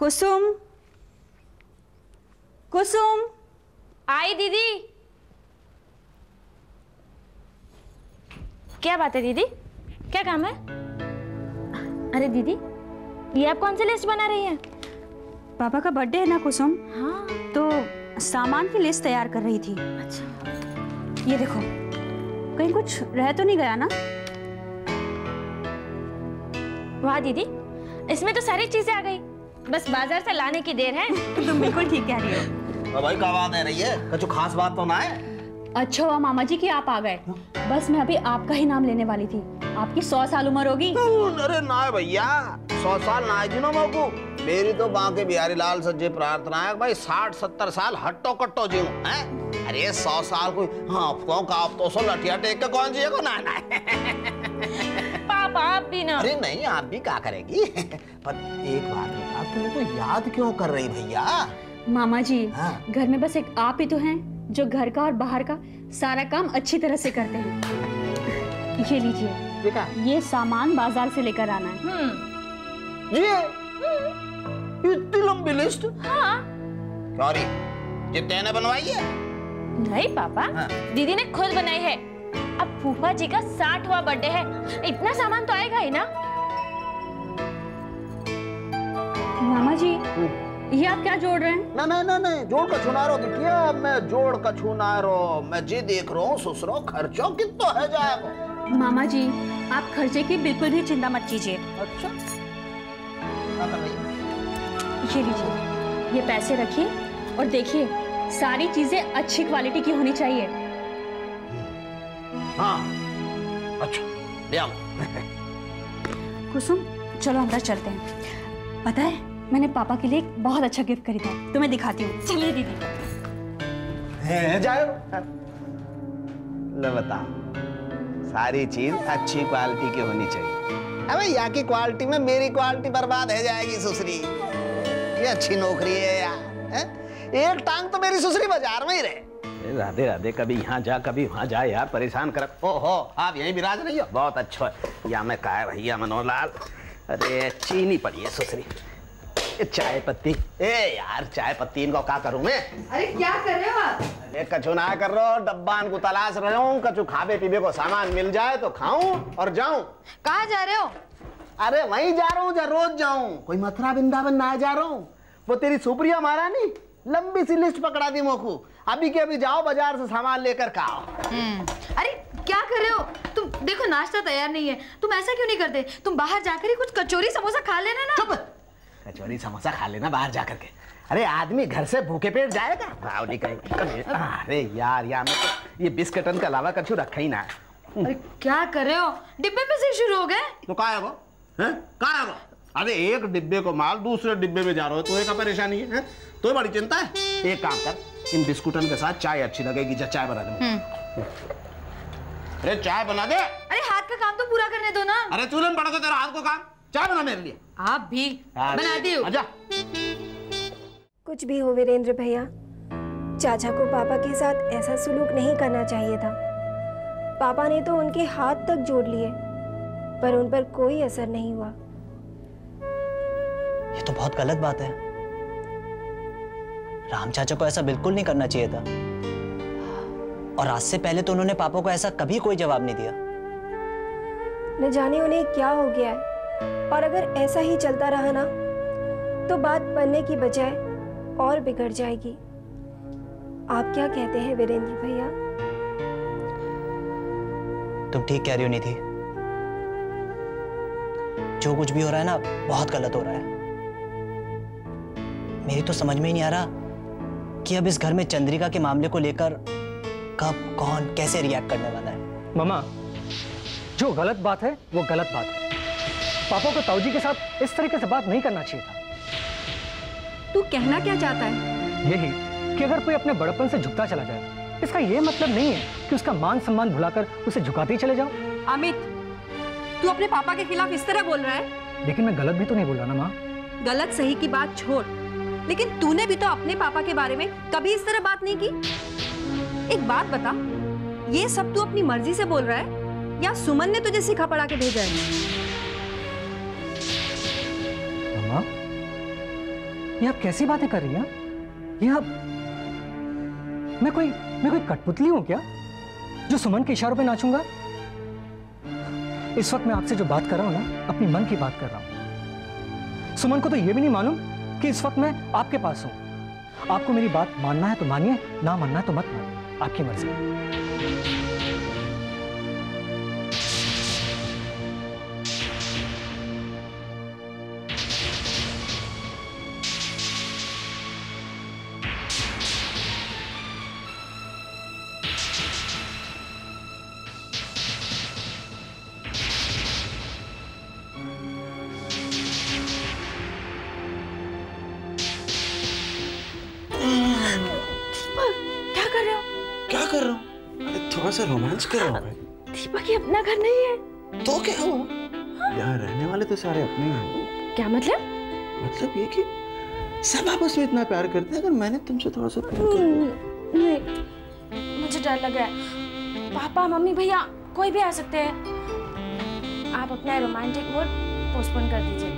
कुसुम, कुसुम। आई दीदी। क्या बात है दीदी, क्या काम है? अरे दीदी, ये आप कौन सी लिस्ट बना रही हैं? पापा का बर्थडे है ना कुसुम। हाँ। तो सामान की लिस्ट तैयार कर रही थी। अच्छा। ये देखो, कहीं कुछ रह तो नहीं गया ना? वाह दीदी, इसमें तो सारी चीजें आ गई, बस बाजार से लाने की देर है। तुम बिल्कुल ठीक कह रही हो। भाई क्या बात है रही है? कुछ खास बात तो ना है? अच्छा हुआ मामा जी कि आप आ गए। बस मैं अभी आपका ही नाम लेने वाली थी। आपकी 100 साल उम्र होगी। अरे ना भैया, 100 साल ना जी ना मौकू। मेरी तो बांके बिहारी लाल सज्जे प्रार्थना है भाई 60-70 साल हट्टो कट्टो जीऊं हैं। अरे 100 साल कोई हफ्तों का हफ्तों सो लठिया टेक के कौन जिएगा? ना ना। पापा आप भी ना। अरे नहीं, आप भी क्या करेगी? पर एक बात बता, तुम तो याद क्यों कर रही भैया? मामा जी, हाँ। घर में बस एक आप ही तो हैं जो घर का और बाहर का सारा काम अच्छी तरह से करते हैं। ये लीजिए, ये सामान बाजार से लेकर आना है। ये इतनी लंबी लिस्ट? हाँ। सॉरी, ये तैने बनवाई है? नहीं पापा, हाँ। दीदी ने खुद बनाई है। अब फूफा जी का 60वां बर्थडे है, इतना सामान तो आएगा ही ना। मामा जी, ये आप क्या जोड़ रहे हैं? ना ना ना ना, जोड़ का छुना रो बिटिया, मैं जोड़ का छुना रो। मैं जी देख रहा हूँ ससुरो खर्चों कितना है जाएगा। मामा जी, आप खर्चे की बिल्कुल भी चिंता मत कीजिए। अच्छा, ये लीजिए, ये पैसे रखिए और देखिए, सारी चीजें अच्छी क्वालिटी की होनी चाहिए। हाँ, अच्छा, ले आओ। कुसुम, चलो अंदर चलते हैं। पता है, मैंने पापा के लिए एक बहुत अच्छा गिफ्ट खरीदा है, तुम्हें दिखाती हूँ। चलिए दीदी। जाओ। ले बता, सारी चीज अच्छी क्वालिटी की होनी चाहिए। अबे यहाँ की क्वालिटी में मेरी क्वालिटी बर्बाद हो जाएगी ससुरी। ये अच्छी नौकरी है यार, है? एक टांग तो मेरी ससुरी बाजार में ही रहे। राधे राधे, कभी यहाँ जा कभी वहाँ जा यार, परेशान कर। ओहो, आप यहीं विराज रही हो, बहुत अच्छा है। या मैं कहा भैया मनोहरलाल, अरे चीनी पड़ी है ससुरी, चाय पत्ती। ए यार, चाय पत्ती इनको क्या करूं मैं? अरे क्या कर रहे हो आप? अरे कछु ना कर रहा, डब्बा को तलाश रहा हूँ। कछु खावे पीवे को सामान मिल जाए तो खाऊं और जाऊं। कहाँ जा रहे हो? अरे वहीं जा रहा हूँ जहाँ रोज जाऊं। कोई मथुरा वृंदावन ना जा रहा हूँ। वो तेरी सुप्रिया महारानी लंबी सी लिस्ट पकड़ा दी मोकू, अभी के अभी जाओ बाजार से सामान लेकर खाओ। अरे क्या कर रहे हो तुम? देखो नाश्ता तैयार नहीं है, तुम ऐसा क्यों नहीं करते? तुम बाहर जाकर ही कुछ कचौरी समोसा खा लेना ना। चुप, कचौरी समोसा खा लेना बाहर जाकर के। अरे आदमी घर से भूखे पेट जाएगा? अरे यार मैं तो ये बिस्किटन के अलावा कछु रखा ही ना। अरे क्या कर रहे हो? डिब्बे में से शुरू हो गए तो कहाँ है वो? कहाँ है वो? अरे एक डिब्बे को माल दूसरे डिब्बे में जा रहा हो तो एक परेशानी है? तो बड़ी चिंता है। एक काम कर, इन बिस्कुटन के साथ चाय अच्छी लगेगी, चाय बना दे। अरे चाय बना दे। अरे हाथ का काम तो पूरा करने दो ना। अरे चूल्हे में पड़ा तेरा हाथ को काम, चाय बना मेरे लिए। आप भी बनाती हो? आजा। कुछ भी हो वीरेंद्र भैया, चाचा को पापा के साथ ऐसा सुलूक नहीं करना चाहिए था। पापा ने तो उनके हाथ तक जोड़ लिए, पर उन पर कोई असर नहीं हुआ। ये तो बहुत गलत बात है। राम चाचा को ऐसा बिल्कुल नहीं करना चाहिए था, और आज से पहले तो उन्होंने पापा को ऐसा कभी कोई जवाब नहीं दिया। न जाने उन्हें क्या हो गया है, और अगर ऐसा ही चलता रहा ना तो बात बनने की बजाय और बिगड़ जाएगी। आप क्या कहते हैं वीरेंद्र भैया? तुम ठीक कह रही हो निधि, जो कुछ भी हो रहा है ना बहुत गलत हो रहा है। मेरी तो समझ में ही नहीं आ रहा कि अब इस घर में चंद्रिका के मामले को लेकर कब कौन कैसे रिएक्ट करने वाला है। मामा, जो गलत बात है वो गलत बात है। पापा को ताऊजी के साथ इस तरीके से बात नहीं करना चाहिए था। तू कहना क्या चाहता है? यही कि अगर कोई अपने बड़प्पन से झुकता चला जाए, इसका यह मतलब नहीं है कि उसका मान सम्मान भुलाकर उसे झुकाते ही चले जाओ। अमित, तू अपने पापा के खिलाफ इस तरह बोल रहा है? लेकिन मैं गलत भी तो नहीं बोल रहा ना माँ। गलत सही की बात छोड़, लेकिन तूने भी तो अपने पापा के बारे में कभी इस तरह बात नहीं की। एक बात बता, ये सब तू अपनी मर्जी से बोल रहा है या सुमन ने तुझे सिखा पढ़ा के भेजा है? मामा, ये आप कैसी बातें कर रही हैं? ये आप मैं कोई कठपुतली हूं क्या जो सुमन के इशारों पे नाचूंगा? इस वक्त मैं आपसे जो बात कर रहा हूं ना, अपनी मन की बात कर रहा हूं। सुमन को तो ये भी नहीं मालूम कि इस वक्त मैं आपके पास हूं। आपको मेरी बात मानना है तो मानिए, ना मानना है तो मत मानिए, आपकी मर्जी। क्या कर रहा हूँ? अरे थोड़ा सा रोमांस कर रहा हूँ। दीपक ये अपना घर नहीं है। तो क्या हुआ? यहाँ रहने वाले तो सारे अपने ही हैं। क्या मतलब? मतलब ये कि सब आपस में इतना प्यार करते हैं, अगर मैंने तुमसे थोड़ा सा प्यार कर नहीं, मुझे डर लग रहा है। पापा, मम्मी, भैया कोई भी आ सकते हैं। आप अपना रोमांटिक मूड पोस्टपोन कर दीजिए।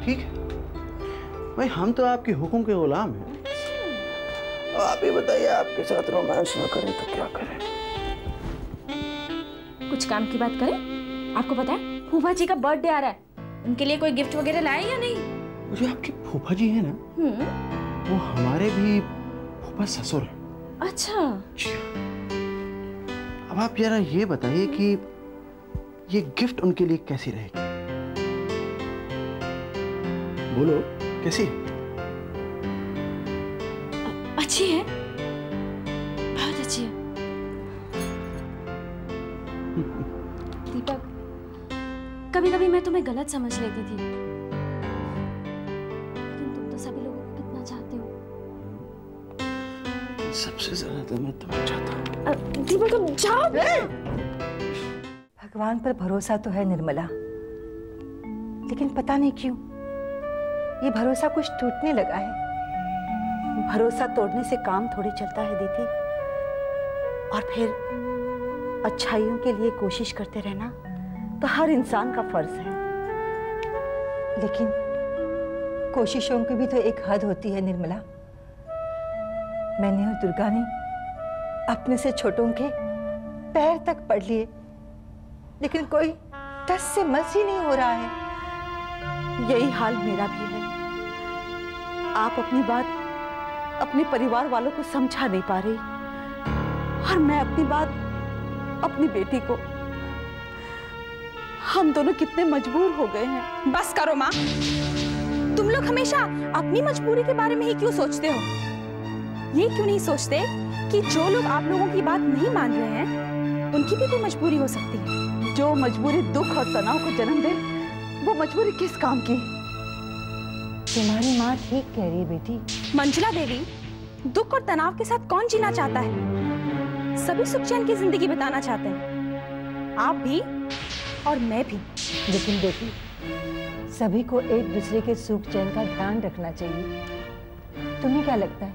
ठीक है भाई, हम तो आपके हुक्म के गुलाम हैं। आप ही बताइए, आपके साथ रोमांस ना करें तो क्या करें? कुछ काम की बात करें? आपको पता है फूफा जी का बर्थडे आ रहा है, उनके लिए कोई गिफ्ट वगैरह लाए या नहीं? वो जो आपके फूफा जी हैं ना, वो हमारे भी फूफा ससुर हैं। अच्छा। अब आप जरा ये बताइए कि ये गिफ्ट उनके लिए कैसी रहेगी? बोलो कैसी? अच्छी है, बहुत अच्छी है। दीपक, कभी-कभी मैं तुम्हें गलत समझ लेती थी, लेकिन तुम तो सभी लोगों को कितना चाहते हो। सबसे ज्यादा तो मैं तुम्हें चाहता हूँ। दीपक अब जाओ। भगवान पर भरोसा तो है निर्मला, लेकिन पता नहीं क्यों ये भरोसा कुछ टूटने लगा है। भरोसा तोड़ने से काम थोड़ी चलता है दीदी। और फिर अच्छाइयों के लिए कोशिश करते रहना तो हर इंसान का फर्ज है, लेकिन कोशिशों की भी तो एक हद होती है निर्मला। मैंने और दुर्गा ने अपने से छोटों के पैर तक पढ़ लिए, लेकिन कोई टस से मस ही नहीं हो रहा है। यही हाल मेरा भी है। आप अपनी बात अपने परिवार वालों को समझा नहीं पा रही, और मैं अपनी बात अपनी बेटी को। हम दोनों कितने मजबूर हो गए हैं। बस करो माँ, तुम लोग हमेशा अपनी मजबूरी के बारे में ही क्यों सोचते हो? ये क्यों नहीं सोचते कि जो लोग आप लोगों की बात नहीं मान रहे हैं, उनकी भी कोई मजबूरी हो सकती है। जो मजबूरी दुख और तनाव को जन्म दे, वो मजबूरी किस काम की? तुम्हारी माँ ठीक कह रही है बेटी। मंजुला देवी, दुख और तनाव के साथ कौन जीना चाहता है? सभी सुख चैन की जिंदगी बिताना चाहते हैं, आप भी और मैं भी। लेकिन बेटी, सभी को एक दूसरे के सुख चैन का ध्यान रखना चाहिए। तुम्हें क्या लगता है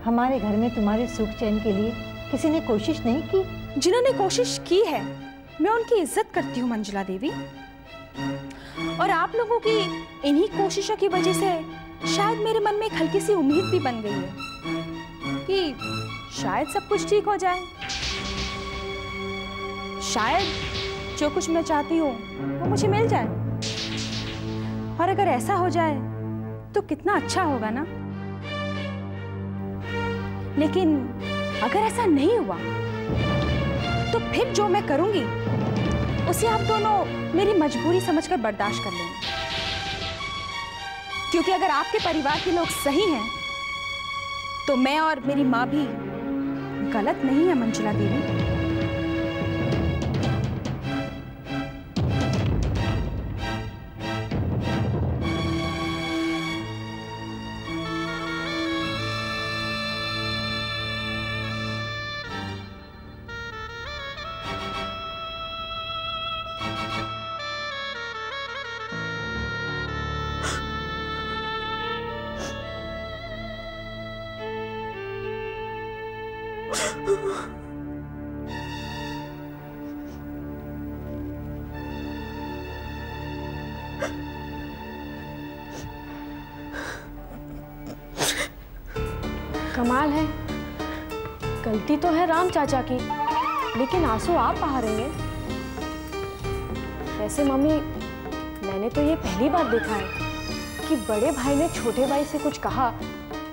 हमारे घर में तुम्हारे सुख चैन के लिए किसी ने कोशिश नहीं की? जिन्होंने कोशिश की है, मैं उनकी इज्जत करती हूँ मंजुला देवी। और आप लोगों की इन्हीं कोशिशों की वजह से शायद मेरे मन में एक हल्की सी उम्मीद भी बन गई है कि शायद सब कुछ ठीक हो जाए। शायद जो कुछ मैं चाहती हूँ वो मुझे मिल जाए। और अगर ऐसा हो जाए तो कितना अच्छा होगा ना। लेकिन अगर ऐसा नहीं हुआ तो फिर जो मैं करूंगी उसे आप दोनों मेरी मजबूरी समझकर बर्दाश्त कर लेंगे। क्योंकि अगर आपके परिवार के लोग सही हैं तो मैं और मेरी माँ भी गलत नहीं है मंजुला देवी। कमाल है, गलती तो है राम चाचा की, लेकिन आंसू आप बहा रही हैं। वैसे मम्मी, मैंने तो ये पहली बार देखा है कि बड़े भाई ने छोटे भाई से कुछ कहा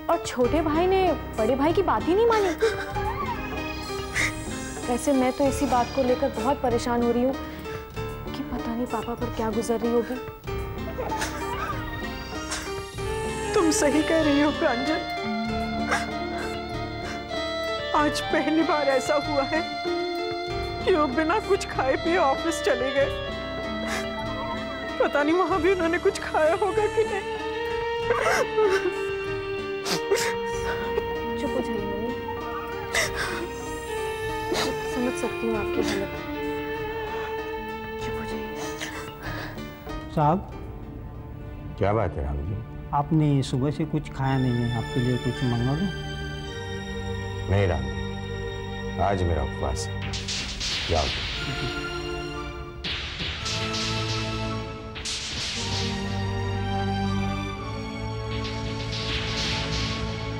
और छोटे भाई ने बड़े भाई की बात ही नहीं मानी। वैसे मैं तो इसी बात को लेकर बहुत परेशान हो रही हूँ कि पता नहीं पापा पर क्या गुजर रही होगी। तुम सही कह रही हो प्रांजल। आज पहली बार ऐसा हुआ है कि वो बिना कुछ खाए पिए ऑफिस चले गए। पता नहीं वहां भी उन्होंने कुछ खाया होगा कि नहीं। चुप हो जाइए मम्मी, समझ सकती हूँ आपकी हालत। चुप हो जाइए। साहब, क्या बात है राम जी? आपने सुबह से कुछ खाया नहीं है, आपके लिए कुछ मंगवा दूं? नहीं राम जी, आज मेरा उपवास है। जाओ।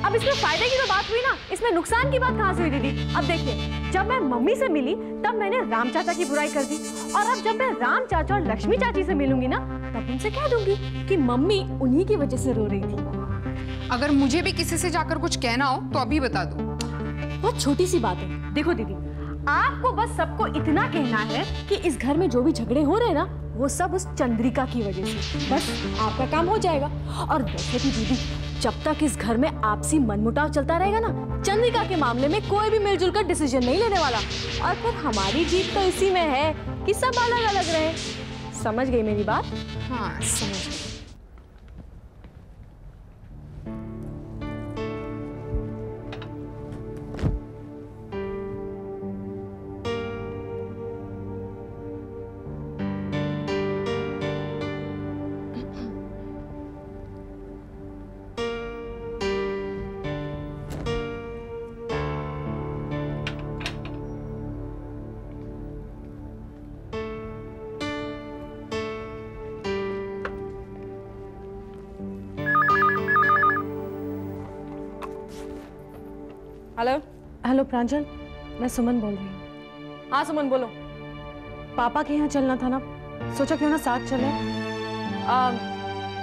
अब इसमें फायदे की तो बात हुई ना, इसमें नुकसान की बात कहाँ से हुई दीदी? अब देखिए, जब मैं मम्मी से मिली तब मैंने राम चाचा की बुराई कर दी, और अब जब मैं राम चाचा और लक्ष्मी चाची से मिलूंगी ना, तब उनसे कह दूंगी कि मम्मी उन्हीं की वजह से रो रही थी। अगर मुझे भी किसी से जाकर कुछ कहना हो तो अभी बता दो। बहुत छोटी सी बात है। देखो दीदी, आपको बस सबको इतना कहना है कि इस घर में जो भी झगड़े हो रहे हैं ना, वो सब उस चंद्रिका की वजह से, बस आपका काम हो जाएगा। और वैसे भी दीदी, जब तक इस घर में आपसी मनमुटाव चलता रहेगा ना, चंद्रिका के मामले में कोई भी मिलजुल कर डिसीजन नहीं लेने वाला। और फिर हमारी जीत तो इसी में है कि सब अलग अलग रहे। समझ गई मेरी बात? हाँ, समझ गई। हेलो हेलो प्रांजल, मैं सुमन बोल रही हूँ। हाँ सुमन बोलो। पापा के यहाँ चलना था ना, सोचा क्यों ना साथ चले।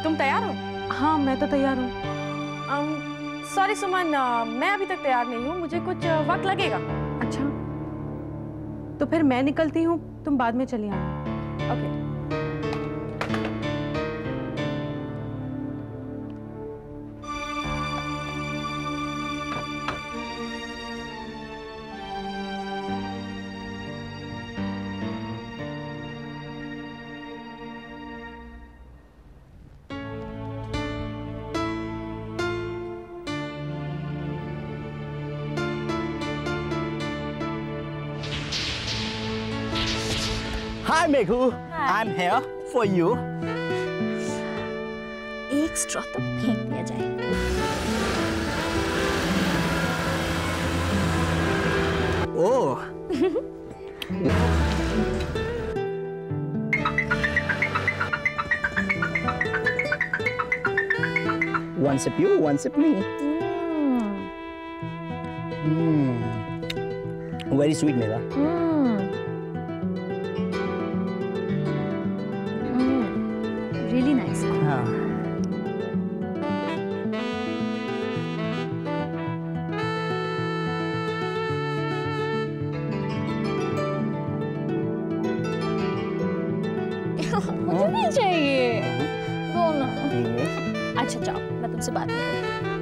तुम तैयार हो? हाँ मैं तो तैयार हूँ। सॉरी सुमन, मैं अभी तक तैयार नहीं हूँ, मुझे कुछ वक्त लगेगा। अच्छा, तो फिर मैं निकलती हूँ, तुम बाद में चली आना। Okay. Hi Meghu, I'm here for you. एक स्ट्रॉ तो फेंक दिया जाए। Oh. One sip you, one sip me. Very sweet, Megha. Really nice. मुझे नहीं चाहिए। दो ना। अच्छा जाओ, मैं तुमसे बात करूँ।